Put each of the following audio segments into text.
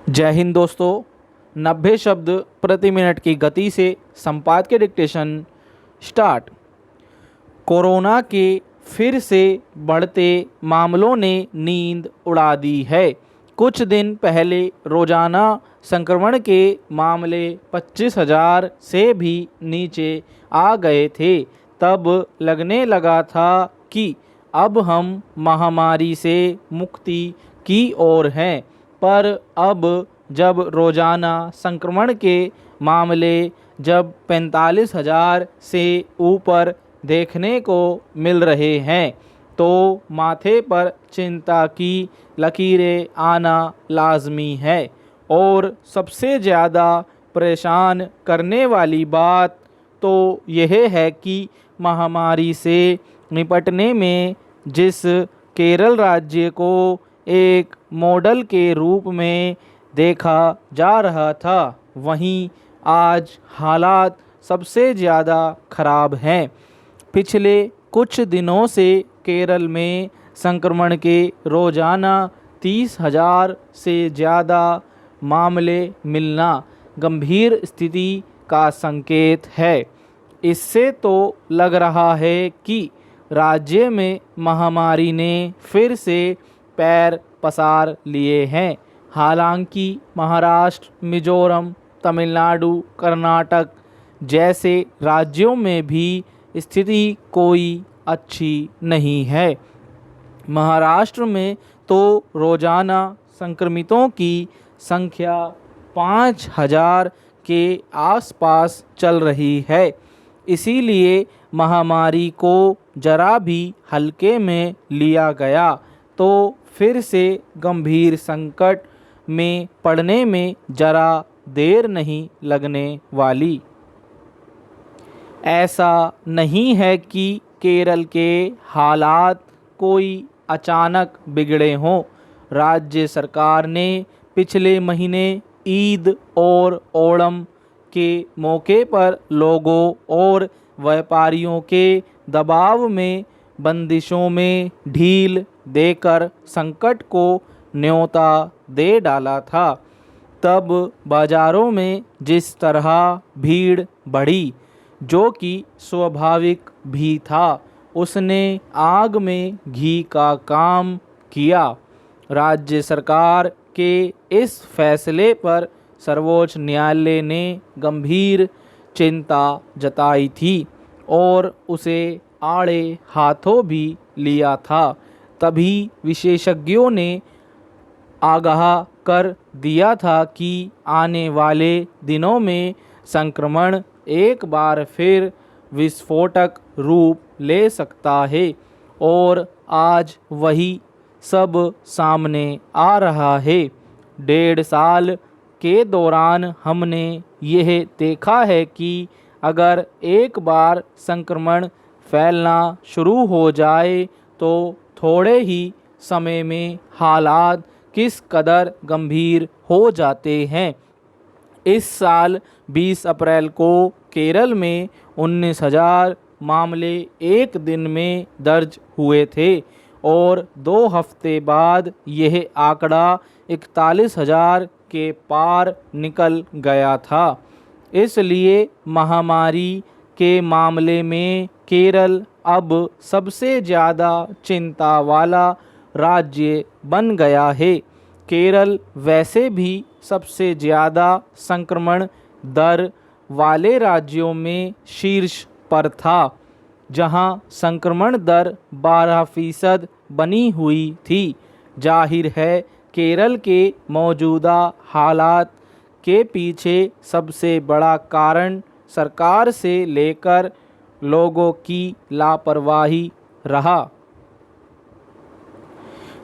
जय हिंद दोस्तों। 90 शब्द प्रति मिनट की गति से संपादकीय डिक्टेशन स्टार्ट। कोरोना के फिर से बढ़ते मामलों ने नींद उड़ा दी है। कुछ दिन पहले रोज़ाना संक्रमण के मामले 25,000 से भी नीचे आ गए थे। तब लगने लगा था कि अब हम महामारी से मुक्ति की ओर हैं। पर अब जब रोज़ाना संक्रमण के मामले जब 45,000 से ऊपर देखने को मिल रहे हैं तो माथे पर चिंता की लकीरें आना लाजमी है। और सबसे ज़्यादा परेशान करने वाली बात तो यह है कि महामारी से निपटने में जिस केरल राज्य को एक मॉडल के रूप में देखा जा रहा था, वहीं आज हालात सबसे ज़्यादा खराब हैं। पिछले कुछ दिनों से केरल में संक्रमण के रोज़ाना 30,000 से ज़्यादा मामले मिलना गंभीर स्थिति का संकेत है। इससे तो लग रहा है कि राज्य में महामारी ने फिर से पैर पसार लिए हैं। हालांकि महाराष्ट्र, मिजोरम, तमिलनाडु, कर्नाटक जैसे राज्यों में भी स्थिति कोई अच्छी नहीं है। महाराष्ट्र में तो रोज़ाना संक्रमितों की संख्या 5,000 के आसपास चल रही है। इसीलिए महामारी को जरा भी हल्के में लिया गया तो फिर से गंभीर संकट में पड़ने में जरा देर नहीं लगने वाली। ऐसा नहीं है कि केरल के हालात कोई अचानक बिगड़े हों। राज्य सरकार ने पिछले महीने ईद और ओणम के मौके पर लोगों और व्यापारियों के दबाव में बंदिशों में ढील देकर संकट को न्योता दे डाला था। तब बाज़ारों में जिस तरह भीड़ बढ़ी, जो कि स्वाभाविक भी था, उसने आग में घी का काम किया। राज्य सरकार के इस फैसले पर सर्वोच्च न्यायालय ने गंभीर चिंता जताई थी और उसे आड़े हाथों भी लिया था। तभी विशेषज्ञों ने आगाह कर दिया था कि आने वाले दिनों में संक्रमण एक बार फिर विस्फोटक रूप ले सकता है। और आज वही सब सामने आ रहा है। 1.5 साल के दौरान हमने यह देखा है कि अगर एक बार संक्रमण फैलना शुरू हो जाए तो थोड़े ही समय में हालात किस कदर गंभीर हो जाते हैं। इस साल 20 अप्रैल को केरल में 19,000 मामले एक दिन में दर्ज हुए थे और 2 हफ्ते बाद यह आंकड़ा 41,000 के पार निकल गया था। इसलिए महामारी के मामले में केरल अब सबसे ज़्यादा चिंता वाला राज्य बन गया है। केरल वैसे भी सबसे ज़्यादा संक्रमण दर वाले राज्यों में शीर्ष पर था, जहां संक्रमण दर 12% बनी हुई थी। जाहिर है केरल के मौजूदा हालात के पीछे सबसे बड़ा कारण सरकार से लेकर लोगों की लापरवाही रहा।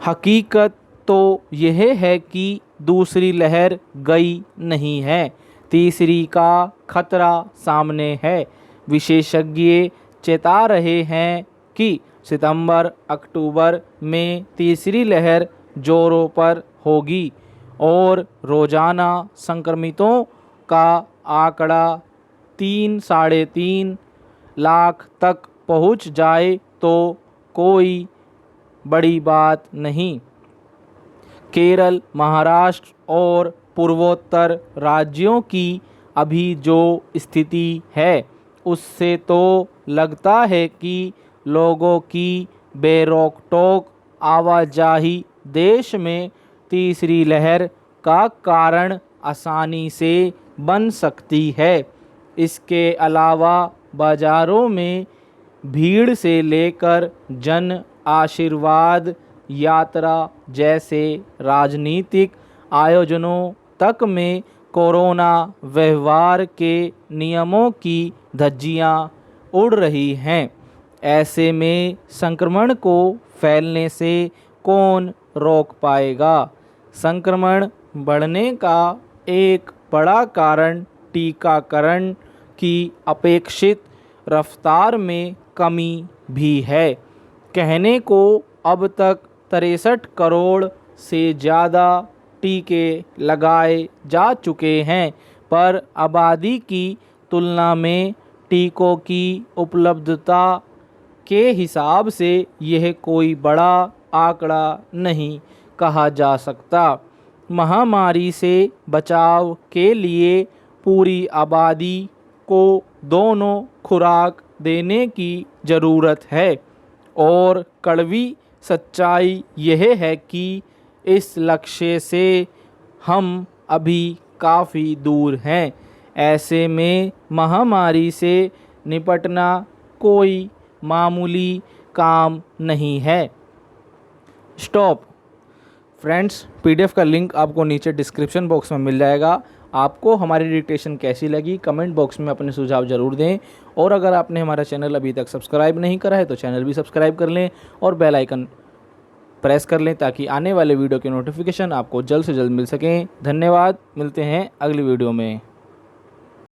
हकीकत तो यह है कि दूसरी लहर गई नहीं है, तीसरी का खतरा सामने है। विशेषज्ञ चेता रहे हैं कि सितंबर अक्टूबर में तीसरी लहर जोरों पर होगी और रोज़ाना संक्रमितों का आंकड़ा 3-3.5 लाख तक पहुंच जाए तो कोई बड़ी बात नहीं। केरल, महाराष्ट्र और पूर्वोत्तर राज्यों की अभी जो स्थिति है उससे तो लगता है कि लोगों की बेरोक टोक आवाजाही देश में तीसरी लहर का कारण आसानी से बन सकती है। इसके अलावा बाज़ारों में भीड़ से लेकर जन आशीर्वाद यात्रा जैसे राजनीतिक आयोजनों तक में कोरोना व्यवहार के नियमों की धज्जियां उड़ रही हैं। ऐसे में संक्रमण को फैलने से कौन रोक पाएगा? संक्रमण बढ़ने का एक बड़ा कारण टीकाकरण की अपेक्षित रफ्तार में कमी भी है। कहने को अब तक 63 करोड़ से ज़्यादा टीके लगाए जा चुके हैं, पर आबादी की तुलना में टीकों की उपलब्धता के हिसाब से यह कोई बड़ा आंकड़ा नहीं कहा जा सकता। महामारी से बचाव के लिए पूरी आबादी को दोनों खुराक देने की ज़रूरत है और कड़वी सच्चाई यह है कि इस लक्ष्य से हम अभी काफ़ी दूर हैं। ऐसे में महामारी से निपटना कोई मामूली काम नहीं है। स्टॉप फ्रेंड्स, पीडीएफ का लिंक आपको नीचे डिस्क्रिप्शन बॉक्स में मिल जाएगा। आपको हमारी डिक्टेशन कैसी लगी कमेंट बॉक्स में अपने सुझाव ज़रूर दें, और अगर आपने हमारा चैनल अभी तक सब्सक्राइब नहीं करा है तो चैनल भी सब्सक्राइब कर लें और बेल आइकन प्रेस कर लें ताकि आने वाले वीडियो के नोटिफिकेशन आपको जल्द से जल्द मिल सकें। धन्यवाद, मिलते हैं अगली वीडियो में।